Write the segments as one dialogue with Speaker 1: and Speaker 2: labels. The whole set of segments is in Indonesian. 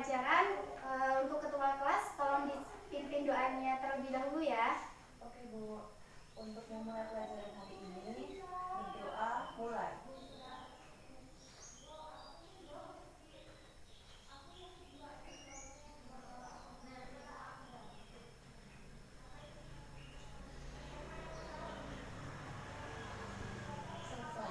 Speaker 1: pelajaran. Untuk ketua kelas tolong dipimpin doanya terlebih dahulu ya.
Speaker 2: Oke Bu, untuk memulai pelajaran hari ini berdoa mulai. Selesai.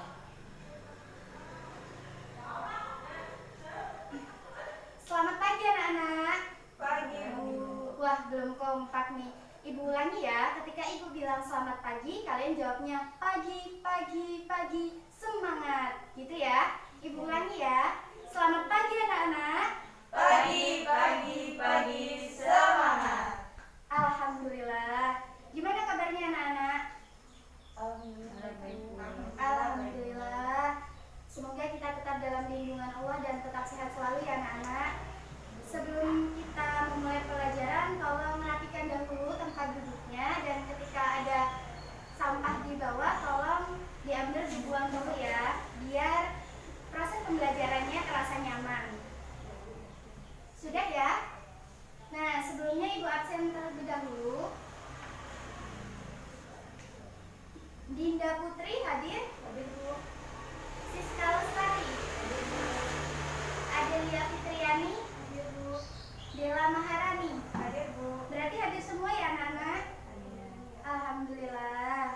Speaker 1: Selamat pagi anak-anak.
Speaker 2: Pagi Bu.
Speaker 1: Wah, belum kompak nih. Ibu ulangi ya, ketika ibu bilang selamat pagi, kalian jawabnya pagi, pagi, pagi, semangat. Gitu ya. Ibu ulangi ya. Selamat pagi anak-anak.
Speaker 2: Pagi, pagi, pagi, semangat.
Speaker 1: Alhamdulillah. Gimana kabarnya anak-anak?
Speaker 2: Alhamdulillah Bu.
Speaker 1: Alhamdulillah. Semoga kita tetap dalam lindungan Allah dan tetap sehat selalu ya anak-anak. Sebelum kita memulai pelajaran, tolong rapikan dahulu tempat duduknya, dan ketika ada sampah di bawah, tolong diambil dibuang dulu ya, biar proses pembelajarannya terasa nyaman. Sudah ya? Nah, sebelumnya ibu absen terlebih dahulu. Dinda Putri hadir?
Speaker 2: Hadir Bu.
Speaker 1: Siska Lestari?
Speaker 2: Hadir Bu.
Speaker 1: Adelia Fitriani?
Speaker 2: Hadir Bu.
Speaker 1: Dela Maharani?
Speaker 2: Hadir Bu.
Speaker 1: Berarti hadir semua ya anak-anak?
Speaker 2: Hadir.
Speaker 1: Alhamdulillah.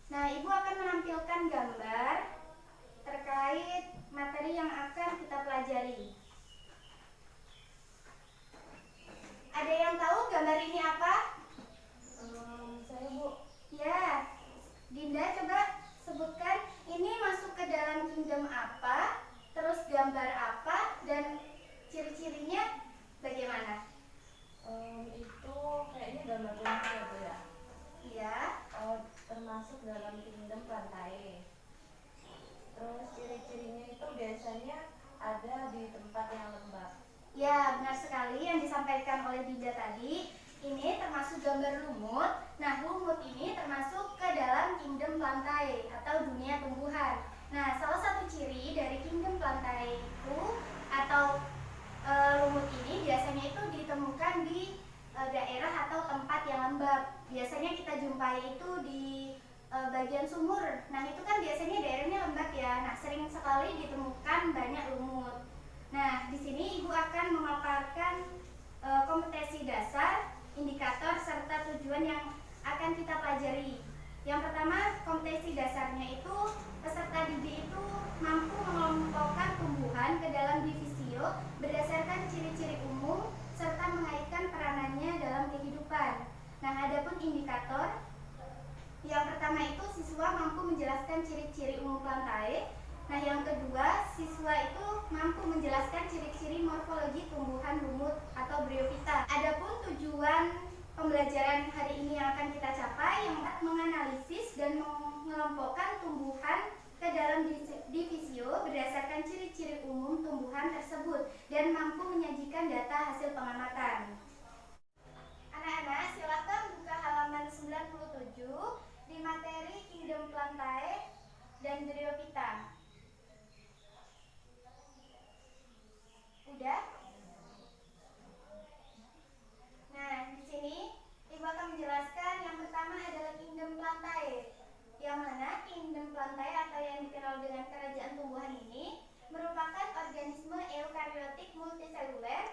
Speaker 1: Nah, ibu akan menampilkan gambar terkait materi yang akan kita pelajari. Ada yang tahu gambar ini apa?
Speaker 2: Saya Bu.
Speaker 1: Ya, Dinda coba sebutkan ini masuk ke dalam kingdom apa, terus gambar apa, dan ciri-cirinya bagaimana?
Speaker 2: Itu kayaknya gambar rumah ya Bu ya.
Speaker 1: Iya.
Speaker 2: Termasuk dalam kingdom Plantae. Terus ciri-cirinya itu biasanya ada di tempat yang lembab.
Speaker 1: Ya, benar sekali yang disampaikan oleh Dinda tadi. Ini termasuk gambar lumut. Nah, lumut ini termasuk ke dalam kingdom Plantae atau dunia tumbuhan. Nah, salah satu ciri dari kingdom Plantae itu atau lumut ini biasanya itu ditemukan di daerah atau tempat yang lembab. Biasanya kita jumpai itu di bagian sumur. Nah, itu kan biasanya daerahnya lembab ya. Nah, sering sekali ditemukan banyak lumut. Nah, di sini ibu akan memaparkan kompetensi dasar, indikator, serta tujuan yang akan kita pelajari. Yang pertama, kompetensi dasarnya itu peserta didik itu mampu mengelompokkan tumbuhan ke dalam divisio berdasarkan ciri-ciri umum serta mengaitkan peranannya dalam kehidupan. Nah, adapun indikator, yang pertama itu siswa mampu menjelaskan ciri-ciri umum Plantae. Nah, yang kedua, siswa itu mampu menjelaskan ciri-ciri morfologi tumbuhan lumut atau Bryophyta. Adapun tujuan pembelajaran hari ini yang akan kita capai yang menganalisis dan mengelompokkan tumbuhan ke dalam divisio berdasarkan ciri-ciri umum tumbuhan tersebut dan mampu menyajikan data hasil pengamatan. Anak-anak, silakan buka halaman 97 di materi Kingdom Plantae dan Bryophyta. Udah? Nah, di sini ibu akan menjelaskan yang pertama adalah Kingdom Plantae. Yang mana Kingdom Plantae atau yang dikenal dengan kerajaan tumbuhan ini merupakan organisme eukariotik multiseluler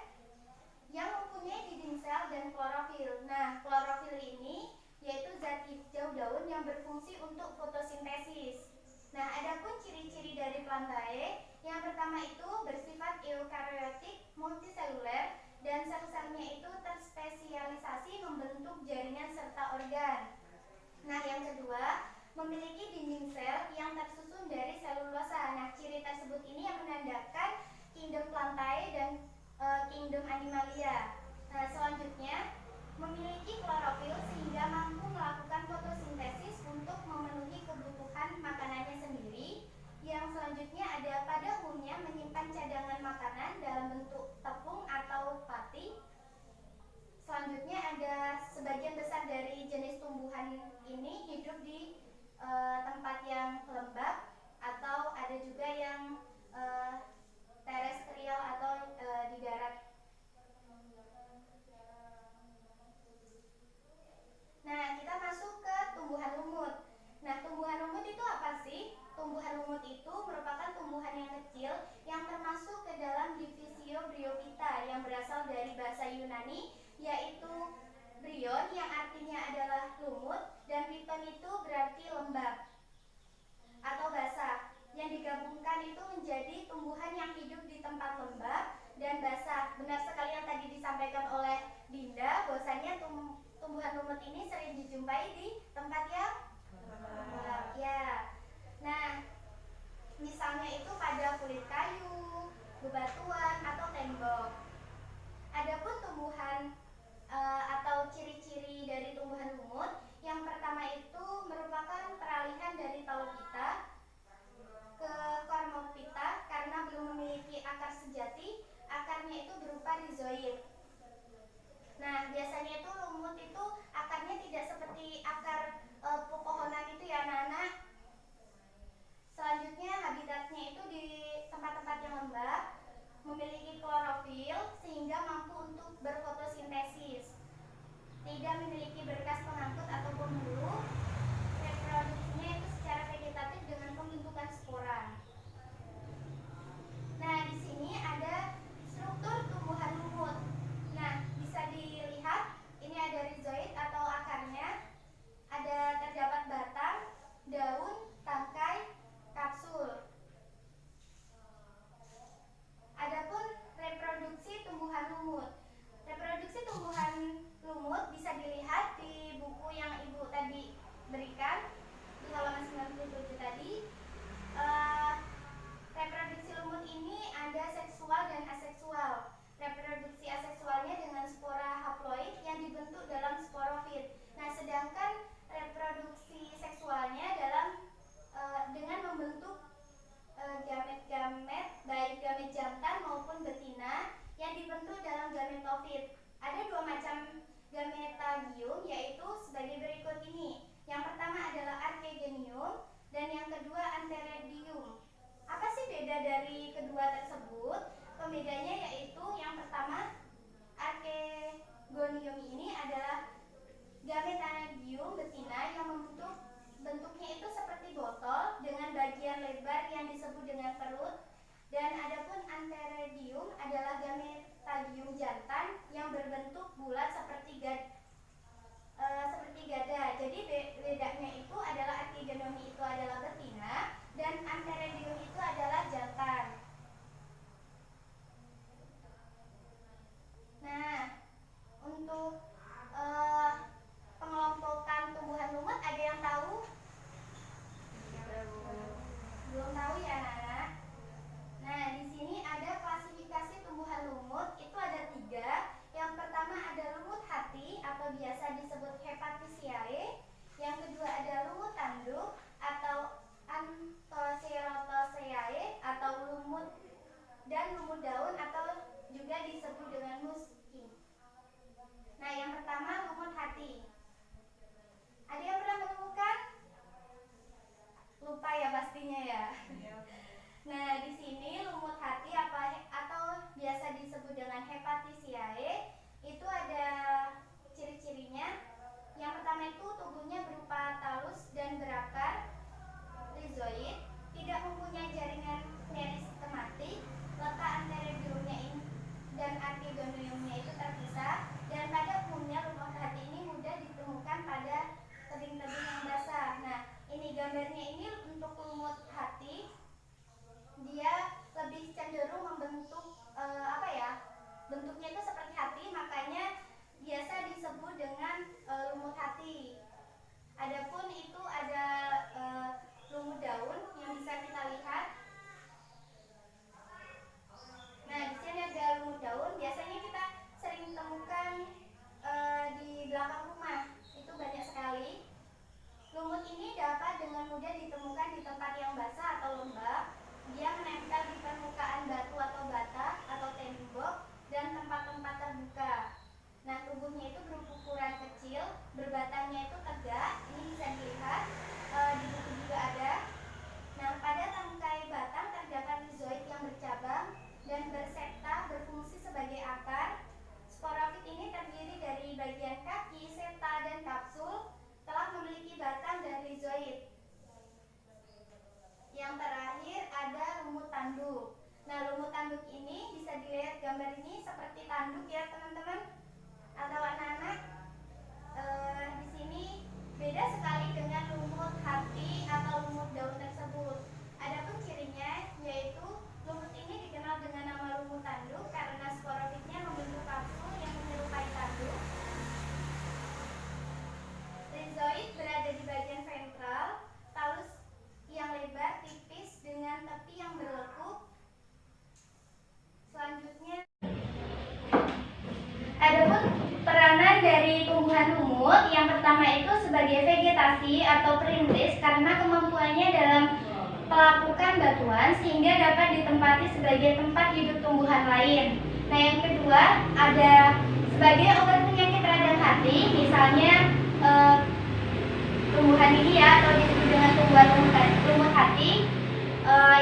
Speaker 1: yang mempunyai dinding sel dan klorofil. Nah, klorofil ini yaitu zat hijau daun yang berfungsi untuk fotosintesis. Nah, adapun ciri-ciri dari Plantae, yang pertama itu bersifat eukariotik multiseluler dan sel-selnya itu terspesialisasi membentuk jaringan serta organ. Nah, yang kedua, memiliki dinding sel yang tersusun dari selulosa. Nah, ciri tersebut ini yang menandakan Kingdom Plantae dan Kingdom Animalia. Nah, selanjutnya memiliki klorofil sehingga mampu melakukan fotosintesis untuk memenuhi kebutuhan makanannya sendiri. Yang selanjutnya ada pada umumnya menyimpan cadangan makanan dalam bentuk tepung atau pati. Selanjutnya ada sebagian besar dari jenis tumbuhan ini hidup di tempat yang lembab atau ada juga yang terestrial atau di darat. Nah, kita masuk ke tumbuhan lumut. Nah, tumbuhan lumut itu apa sih? Tumbuhan lumut itu merupakan tumbuhan yang kecil yang termasuk ke dalam divisio Bryophyta yang berasal dari bahasa Yunani, yaitu bryon yang artinya adalah lumut dan phyton itu berarti lembab atau basah. Yang digabungkan itu menjadi tumbuhan yang hidup di tempat lembab dan basah. Benar sekali yang tadi disampaikan oleh Dinda, bahwasanya tumbuhan lumut ini sering dijumpai di tempat yang lembab. Ya. Nah, misalnya itu pada kulit kayu, bebatuan atau tembok. Adapun tumbuhan atau ciri-ciri dari tumbuhan lumut, yang pertama itu merupakan peralihan dari Talophyta ke Cormophyta karena belum memiliki akar sejati. Akarnya itu berupa rizoid. Nah, biasanya itu lumut itu akarnya tidak seperti akar pepohonan itu ya anak-anak. Selanjutnya habitatnya itu di tempat-tempat yang lembab, memiliki klorofil sehingga mampu untuk berfotosintesis. Tidak memiliki berkas pengangkut atau pembuluh. Reproduksinya itu secara vegetatif dengan pembentukan spora. Nah, di sini ada struktur tumbuhan lumut. Nah, bisa dilihat ini ada rizoid atau akarnya, ada terdapat batang, daun, tangkai, kapsul. Adapun reproduksi tumbuhan lumut. Reproduksi tumbuhan lumut bisa dilihat di buku yang Ibu tadi berikan di halaman 97 tadi. Reproduksi lumut ini ada seksual dan aseksual. Reproduksi aseksualnya dengan spora haploid yang dibentuk dalam sporofit. Nah, sedangkan reproduksi seksualnya dengan membentuk gamet-gamet, baik gamet jantan maupun betina yang dibentuk dalam gametofit. Ada dua macam gametagium, yaitu sebagai berikut ini. Yang pertama adalah archegonium dan yang kedua antheridium. Apa sih beda dari kedua tersebut? Pembedanya yaitu yang pertama, archegonium ini adalah gametagium betina yang bentuknya itu seperti botol dengan bagian lebar yang disebut dengan perut. Dan adapun antheridium adalah gametagium jantan yang berbentuk bulat seperti gada. Jadi bedanya itu adalah archegonium itu adalah betina dan antheridium itu adalah jantan. Nah, untuk pengelompokan tumbuhan lumut ada yang tahu? Belum tahu ya anak-anak. Nah, di sini ada klasifikasi tumbuhan lumut, itu ada 3. Yang pertama ada lumut hati atau biasa disebut Hepaticiae. Yang tanduk ya teman-teman atau anak-anak. Di sini beda sekali dengan lumut hati atau lumut daun tersebut. Adapun cirinya yaitu lumut ini dikenal dengan nama lumut tanduk karena sporofitnya membentuk kapsul yang menyerupai tanduk. Rizoid berada di bagian ventral, talus yang lebar tipis dengan tepi yang berlekuk. Selanjutnya, adapun peranan dari tumbuhan lumut, yang pertama itu sebagai vegetasi atau perintis karena kemampuannya dalam pelapukan batuan sehingga dapat ditempati sebagai tempat hidup tumbuhan lain. Nah, yang kedua ada sebagai obat penyakit radang hati, misalnya tumbuhan ini ya atau disebut dengan tumbuhan lumut hati,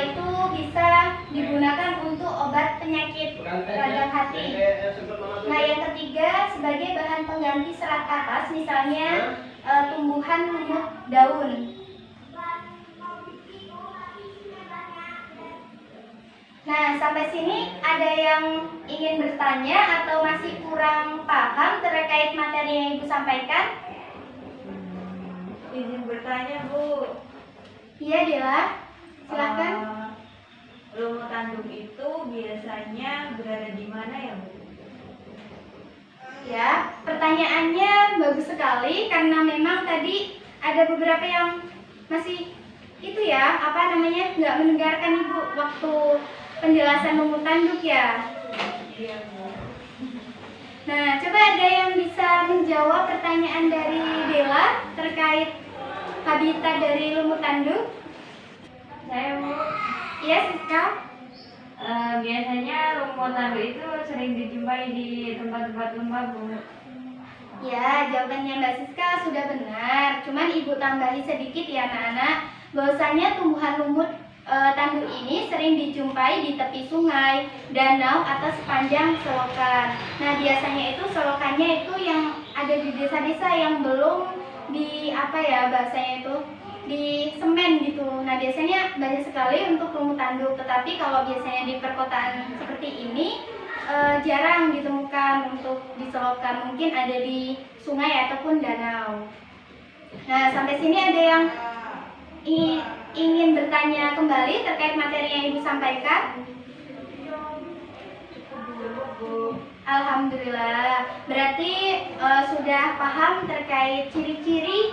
Speaker 1: itu bisa digunakan untuk obat penyakit radang hati. Nah, yang ketiga sebagai bahan pengganti serat kapas, misalnya tumbuhan lumut daun. Nah, sampai sini ada yang ingin bertanya atau masih kurang paham terkait materi yang Ibu sampaikan?
Speaker 2: Izin bertanya, Bu.
Speaker 1: Iya, Dela. Silakan.
Speaker 2: Lumut tanduk itu biasanya berada di mana ya, Bu?
Speaker 1: Ya, pertanyaannya bagus sekali karena memang tadi ada beberapa yang masih itu ya, nggak mendengarkan Ibu waktu penjelasan lumut tanduk ya.
Speaker 2: Iya, Bu.
Speaker 1: Nah, coba ada yang bisa menjawab pertanyaan dari Dela terkait habitat dari lumut tanduk?
Speaker 2: Saya, Bu.
Speaker 1: Iya, Siska.
Speaker 2: Biasanya lumut tanduk itu sering dijumpai di tempat-tempat lembab, Bu.
Speaker 1: Ya, jawabannya Mbak Siska sudah benar. Cuman Ibu tambahi sedikit ya anak-anak, bahwasanya tumbuhan lumut tanduk ini sering dijumpai di tepi sungai, danau, atau sepanjang selokan. Nah, biasanya itu selokannya itu yang ada di desa-desa yang belum di bahasanya itu di semen gitu. Nah, biasanya banyak sekali untuk lumut tanduk. Tetapi kalau biasanya di perkotaan seperti ini jarang ditemukan untuk di selokan. Mungkin ada di sungai ataupun danau. Nah, sampai sini ada yang ingin bertanya kembali terkait materi yang Ibu sampaikan? Alhamdulillah. Berarti sudah paham terkait ciri-ciri,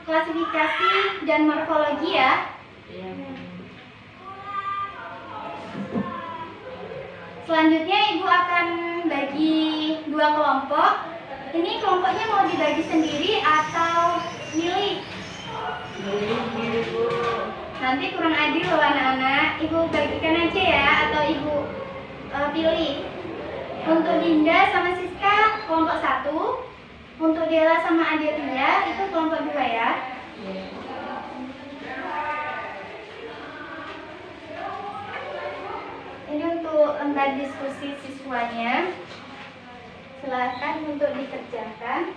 Speaker 1: klasifikasi, dan morfologi ya? Selanjutnya Ibu akan bagi dua kelompok. Ini kelompoknya mau dibagi sendiri atau milih?
Speaker 2: Milih, Bu.
Speaker 1: Nanti kurang adil loh anak-anak. Ibu bagikan aja ya atau Ibu pilih. Untuk Dinda sama Siska kelompok 1. Untuk Dela sama Adelia itu kelompok 2 ya. Ini untuk lembar diskusi siswanya. Silakan untuk dikerjakan.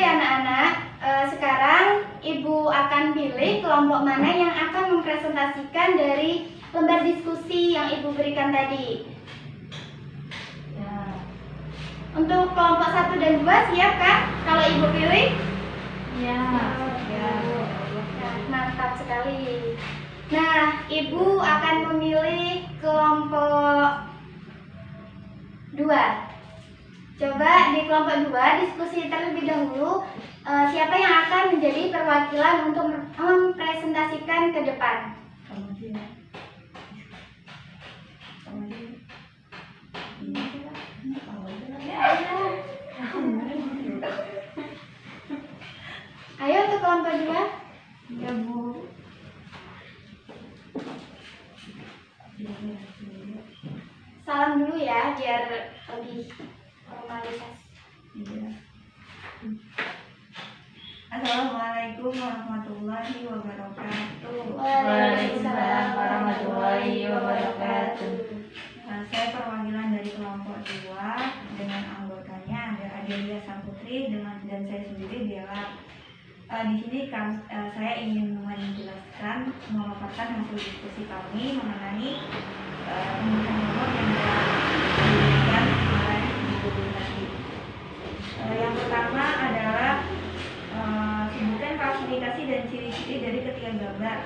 Speaker 1: ya anak-anak, sekarang Ibu akan pilih kelompok mana yang akan mempresentasikan dari lembar diskusi yang Ibu berikan tadi.
Speaker 2: Ya.
Speaker 1: Untuk kelompok 1 dan 2 siap kan? Kalau Ibu pilih?
Speaker 2: Ya. Ya.
Speaker 1: Nah, mantap sekali. Nah, Ibu akan memilih kelompok 2. Coba di kelompok 2 diskusi terlebih dahulu siapa yang akan menjadi perwakilan untuk mempresentasikan ke depan. Ayo untuk kelompok 2.
Speaker 2: Ya, Bu.
Speaker 1: Salam dulu ya biar lebih formalitas.
Speaker 3: Assalamualaikum warahmatullahi wabarakatuh.
Speaker 2: Waalaikumsalam warahmatullahi wabarakatuh.
Speaker 3: Saya perwakilan dari kelompok 2 dengan anggotanya ada Adelia Saputri dan saya sendiri Bella. Di sini saya ingin menjelaskan memaparkan hasil diskusi kami mengenai pemilihan nomor yang diberikan oleh Ibu tadi. Yang pertama adalah sebutkan klasifikasi dan ciri-ciri dari ketiga gambar.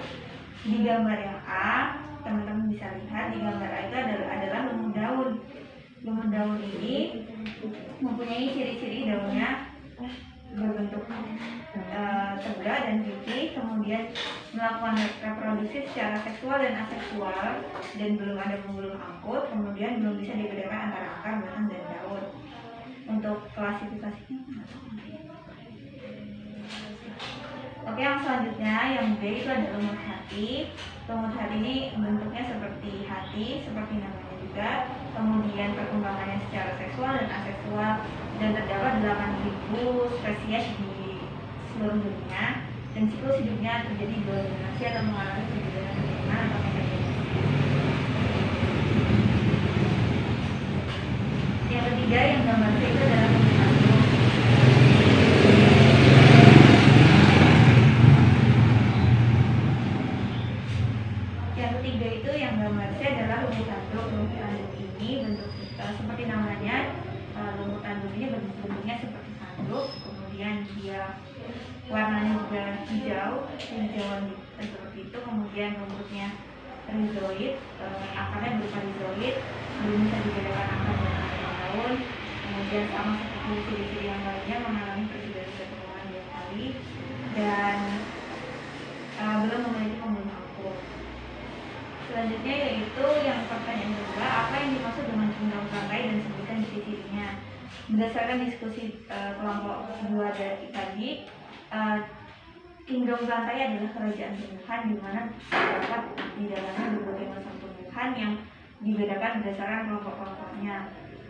Speaker 3: Di gambar yang A, teman-teman bisa lihat di gambar A itu adalah lumut daun. Lumut daun ini mempunyai ciri-ciri daunnya berbentuk tegak dan pipih, kemudian melakukan reproduksi secara seksual dan aseksual, dan belum ada pembuluh angkut, kemudian belum bisa dibedakan antara akar, batang, dan daun. Untuk klasifikasinya, oke, yang selanjutnya yang B itu ada lumut hati. Lumut hati ini bentuknya seperti hati, seperti namanya juga. Kemudian perkembangannya secara seksual dan aseksual, dan terdapat 8.000 spesies di seluruh dunia, dan siklus hidupnya terjadi 2 generasi atau mengalami perjalanan keturunan atau reproduksi. Yang ketiga yang gambar C itu adalah lumut tanduk. Yang ketiga itu yang gambar C adalah lumut tanduk. Lumut tanduk ini bentuk seperti namanya, lumut tanduk ini bentuknya seperti tanduk, kemudian dia warnanya juga hijauan seperti itu, kemudian rumputnya rizoid, akarnya berupa rizoid, belum bisa dibedakan akar dan daun, kemudian sama seperti ciri-ciri yang lainnya mengalami persidangan keturunan 2 kali, dan belum memiliki pembuluh angkut. Selanjutnya yaitu yang pertanyaan kedua, apa yang dimaksud dengan kingdom plantae dan sebutkan ciri-cirinya. Berdasarkan diskusi kelompok 2 dari tadi, kingdom plantae adalah kerajaan tumbuhan di mana terdapat di dalamnya berbagai macam tumbuhan yang dibedakan berdasarkan kelompok-kelompoknya,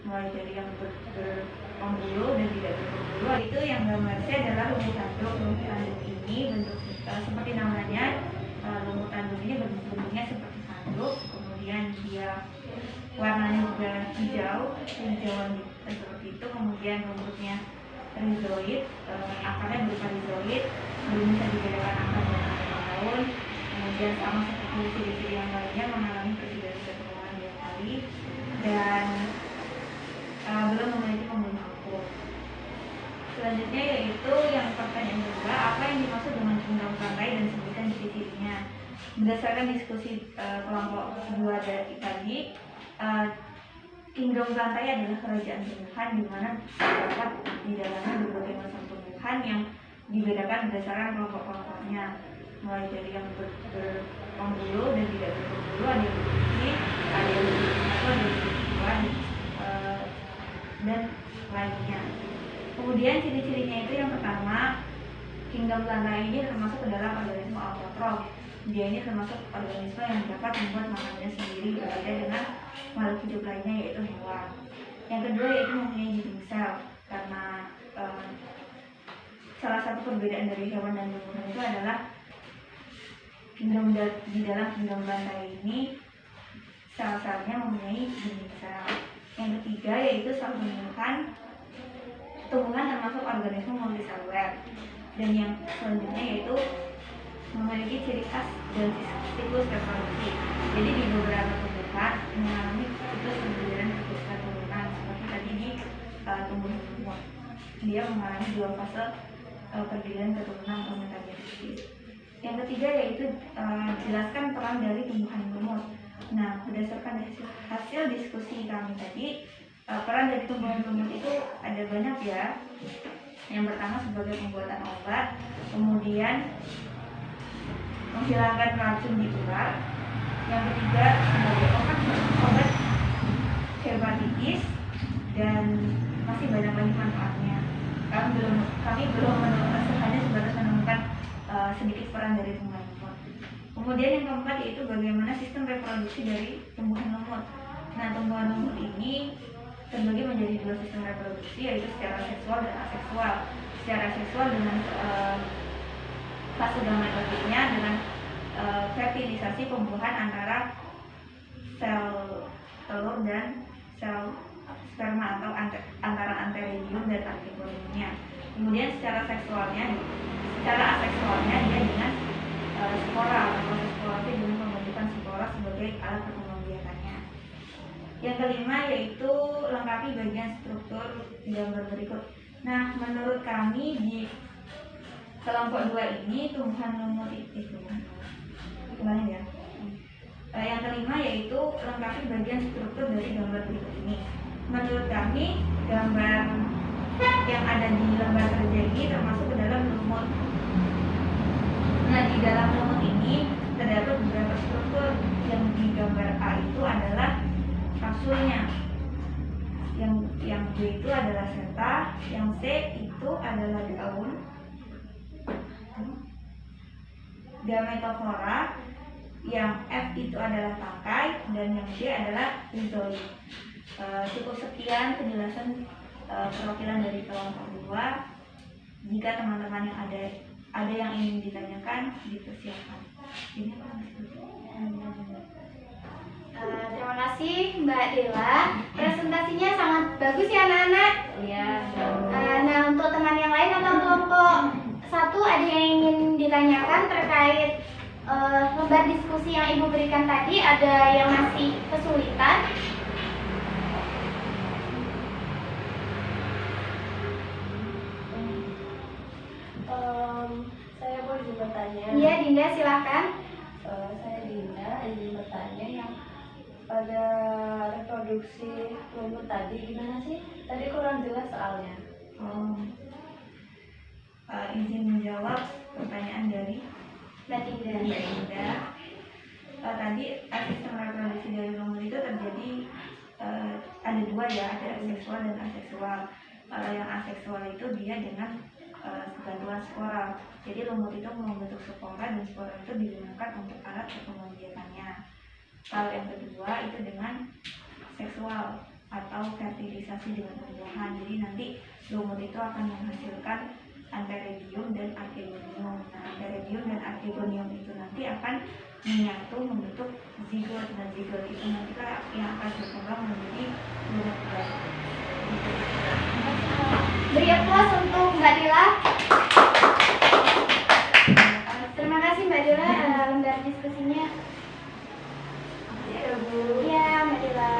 Speaker 3: mulai dari yang berpembuluh dan tidak berpembuluh. Itu yang gambar C adalah lumut tanduk. Lumut tanduk ini bentuk seperti namanya, lumut tanduk ini bentuknya seperti tanduk, kemudian dia warnanya juga hijauan seperti itu, kemudian rumputnya rizoid, akarnya berupa rizoid, belum bisa dibedakan akar dan daun, kemudian sama seperti ciri-ciri yang lainnya mengalami persidangan keturunan 2 kali, dan belum memiliki pembuluh angkut. Selanjutnya yaitu yang pertanyaan kedua, apa yang dimaksud dengan kingdom plantae dan sebutkan ciri-cirinya. Berdasarkan diskusi kelompok 2 dari tadi, kingdom plantae adalah kerajaan tumbuhan di mana terdapat di dalamnya berbagai macam tumbuhan yang dibedakan berdasarkan kelompok-kelompoknya, mulai dari yang berpembuluh dan tidak berpembuluh, ada yang berbiji, ada yang berbiji, ada yang berbiji, dan lainnya. Kemudian ciri-cirinya itu yang pertama, kingdom plantae ini termasuk ke dalam organisme autotrof. Dia ini termasuk organisme yang dapat membuat makanannya sendiri, berbeda dengan makhluk hidup lainnya yaitu hewan. Yang kedua yaitu mempunyai breeding cell, karena salah satu perbedaan dari hewan dan tumbuhan itu adalah di dalam kingdom plantae ini sel-selnya mempunyai breeding cell. Yang ketiga yaitu sel tumbuhan tumbuhan termasuk organisme multiseluler. Dan yang selanjutnya yaitu memiliki ciri khas dan siklus reproduksi. Jadi di beberapa tumbuhan mengalami siklus pemberian keturunan turunan seperti tadi di tumbuhan lumut. Dia mengalami 2 fase perbilihan keturunan metagenesis. Yang ketiga yaitu jelaskan peran dari tumbuhan lumut. Nah, berdasarkan hasil diskusi kami tadi, peran dari tumbuhan lumut itu ada banyak ya. Yang pertama sebagai pembuatan obat, kemudian menghilangkan racun di ular. Yang ketiga sebagai obat hepatitis, dan masih banyak lagi manfaatnya. Kami belum hanya sebatas menemukan sedikit peran dari tumbuhan lumut. Kemudian yang keempat yaitu bagaimana sistem reproduksi dari tumbuhan lumut. Nah, tumbuhan lumut ini terbagi menjadi 2 sistem reproduksi, yaitu secara seksual dan aseksual. Secara seksual dengan fase gametodiknya dengan fertilisasi pembuahan antara sel telur dan sel sperma atau antara antheridium dan archegoniumnya. Kemudian secara aseksualnya dia dengan spora atau spora dengan pembentukan spora sebagai alat perkembangbiakannya. Yang kelima yaitu lengkapi bagian struktur gambar berikut. Nah, menurut kami di kelompok 2 ini tumbuhan lumut itu gimana ya? Yang kelima yaitu lengkapi bagian struktur dari gambar berikut ini. Menurut kami gambar yang ada di lembar kerja ini termasuk ke dalam lumut. Nah, di dalam lumut ini terdapat beberapa struktur. Yang di gambar A itu adalah kapsulnya, yang B itu adalah seta, yang C itu adalah daun gametofora, yang F itu adalah tangkai, dan yang G adalah rizoid. Cukup sekian penjelasan perwakilan dari kelompok 2. Jika teman-teman yang ada yang ingin ditanyakan, dipersilakan. Ini
Speaker 1: terima kasih Mbak Dela. Presentasinya sangat bagus ya anak-anak.
Speaker 2: Iya.
Speaker 1: Nah, untuk teman yang lain atau kelompok 1 ada yang ingin ditanyakan terkait lembar diskusi yang Ibu berikan tadi, ada yang masih kesulitan?
Speaker 2: Saya boleh juga tanya.
Speaker 1: Iya, Dinda silahkan.
Speaker 2: Saya Dinda ingin bertanya yang pada reproduksi lumut tadi gimana sih? Tadi kurang jelas soalnya.
Speaker 3: Izin menjawab pertanyaan dari
Speaker 1: Mbak Dinda.
Speaker 3: Dinda. Tadi sistem reproduksi dari lumut itu terjadi ada 2 ya, ada aseksual dan aseksual. Kalau yang aseksual itu dia dengan bantuan spora. Jadi lumut itu membentuk spora dan spora itu digunakan untuk alat perkembangbiakannya. Kalau yang kedua itu dengan seksual atau fertilisasi dengan tumbuhan. Jadi nanti lumut itu akan menghasilkan antheridium dan archegonium. Nah, antheridium dan archegonium itu nanti akan menyatu membentuk zigot. Nah, zigot itu nanti yang akan berkembang menjadi lumut baru.
Speaker 1: Beri aplaus untuk Mbak Dila. Terima kasih Mbak Dila lembar diskusinya. Iya, Mbak Dila.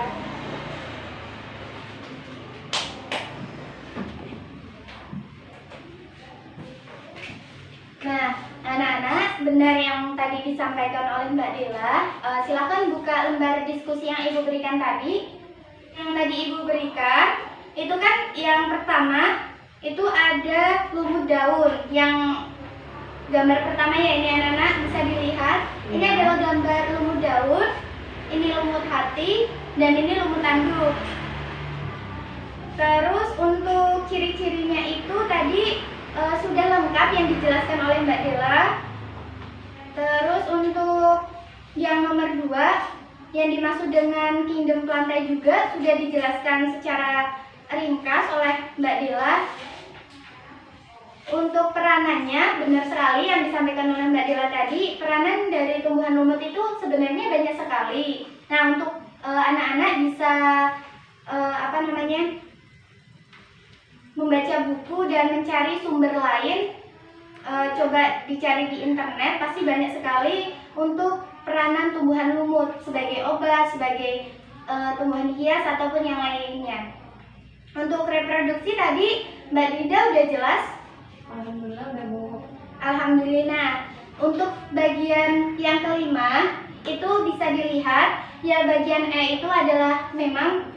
Speaker 1: Nah, anak-anak, benar yang tadi disampaikan oleh Mbak Dila. Silakan buka lembar diskusi yang Ibu berikan tadi. Yang tadi Ibu berikan itu kan yang pertama itu ada lumut daun. Yang gambar pertama ya ini anak-anak bisa dilihat. Ini adalah gambar lumut daun. Ini lumut hati dan ini lumut tanduk. Terus untuk ciri-cirinya itu tadi sudah lengkap yang dijelaskan oleh Mbak Dela. Terus untuk yang nomor 2 yang dimaksud dengan kingdom plantae juga sudah dijelaskan secara ringkas oleh Mbak Dela. Untuk peranannya benar sekali yang disampaikan oleh Mbak Dela tadi. Peranan dari tumbuhan lumut itu sebenarnya banyak sekali. Nah, untuk anak-anak bisa membaca buku dan mencari sumber lain, coba dicari di internet, pasti banyak sekali untuk peranan tumbuhan lumut sebagai obat, sebagai tumbuhan hias ataupun yang lainnya. Untuk reproduksi tadi Mbak Dinda udah jelas?
Speaker 2: Alhamdulillah udah Bu.
Speaker 1: Alhamdulillah. Untuk bagian yang kelima itu bisa dilihat ya, bagian E itu adalah memang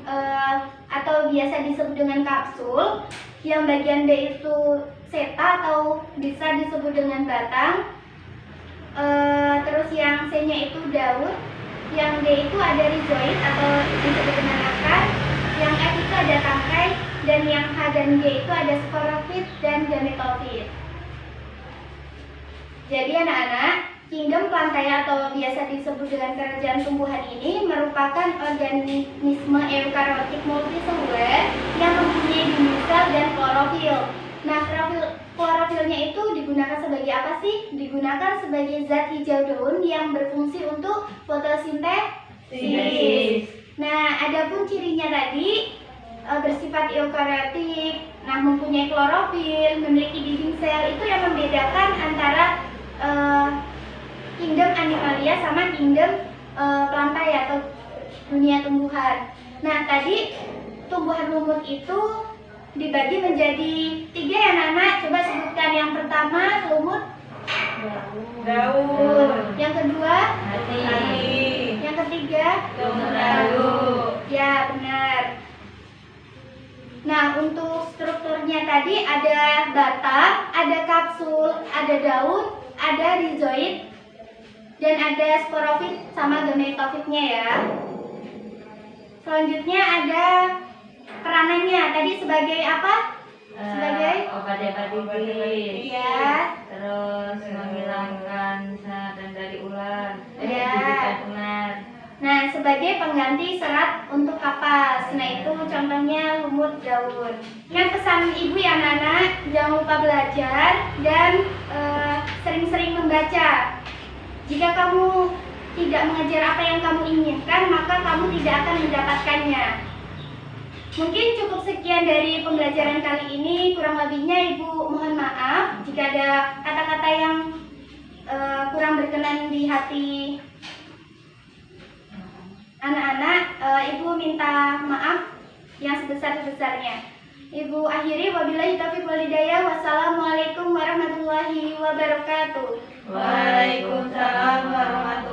Speaker 1: atau biasa disebut dengan kapsul. Yang bagian D itu seta atau bisa disebut dengan batang. Terus yang C-nya itu daun. Yang D itu ada rizoid atau disebut dengan akar. Yang F itu ada tangkai. Dan yang H dan G itu ada sporofit dan gametofit. Jadi anak-anak, kingdom Plantae atau biasa disebut dengan kerajaan tumbuhan ini merupakan organisme eukariotik multiseluler yang mempunyai dimensel dan klorofil. Nah, klorofilnya itu digunakan sebagai apa sih? Digunakan sebagai zat hijau daun yang berfungsi untuk fotosintesis. Nah, adapun cirinya tadi bersifat eukariotik, nah mempunyai klorofil, memiliki dinding sel, itu yang membedakan antara kingdom Animalia sama kingdom Plantae atau dunia tumbuhan. Nah, tadi tumbuhan lumut itu dibagi menjadi 3 ya anak-anak. Coba sebutkan. Yang pertama lumut
Speaker 2: daun.
Speaker 1: Yang kedua
Speaker 2: Hati.
Speaker 1: Yang ketiga
Speaker 2: Lumut dalu.
Speaker 1: Ya, benar. Nah, untuk strukturnya tadi ada batang, ada kapsul, ada daun, ada rizoid, dan ada sporofit sama gametofitnya ya. Selanjutnya ada peranannya tadi sebagai apa? Sebagai
Speaker 2: obat hepatitis.
Speaker 1: Ya.
Speaker 2: Terus menghilangkan serat dari ular.
Speaker 1: Ya.
Speaker 2: Gigitan ular.
Speaker 1: Nah, sebagai pengganti serat untuk kapas. Nah, itu contohnya lumut daun. Yang pesan ibu ya anak-anak, jangan lupa belajar dan sering-sering membaca. Jika kamu tidak mengejar apa yang kamu inginkan, maka kamu tidak akan mendapatkannya. Mungkin cukup sekian dari pembelajaran kali ini. Kurang lebihnya ibu mohon maaf jika ada kata-kata yang kurang berkenan di hati anak-anak. Ibu minta maaf yang sebesar-besarnya. Ibu akhiri, wabillahi taufiq wal hidayah. Wassalamualaikum warahmatullahi wabarakatuh.
Speaker 2: Waalaikumsalam warahmatullahi